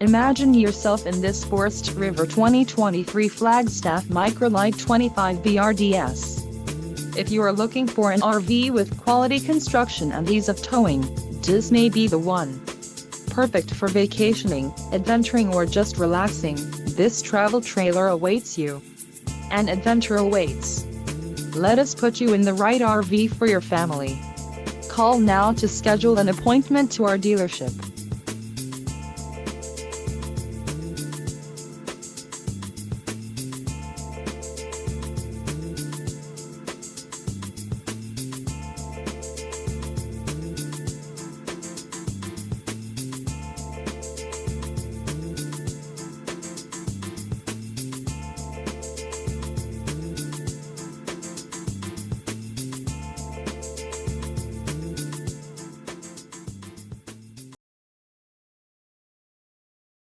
Imagine yourself in this Forest River 2023 Flagstaff Micro Lite 25 BRDS. If you are looking for an RV with quality construction and ease of towing, this may be the one. Perfect for vacationing, adventuring or just relaxing, this travel trailer awaits you. An adventure awaits. Let us put you in the right RV for your family. Call now to schedule an appointment to our dealership.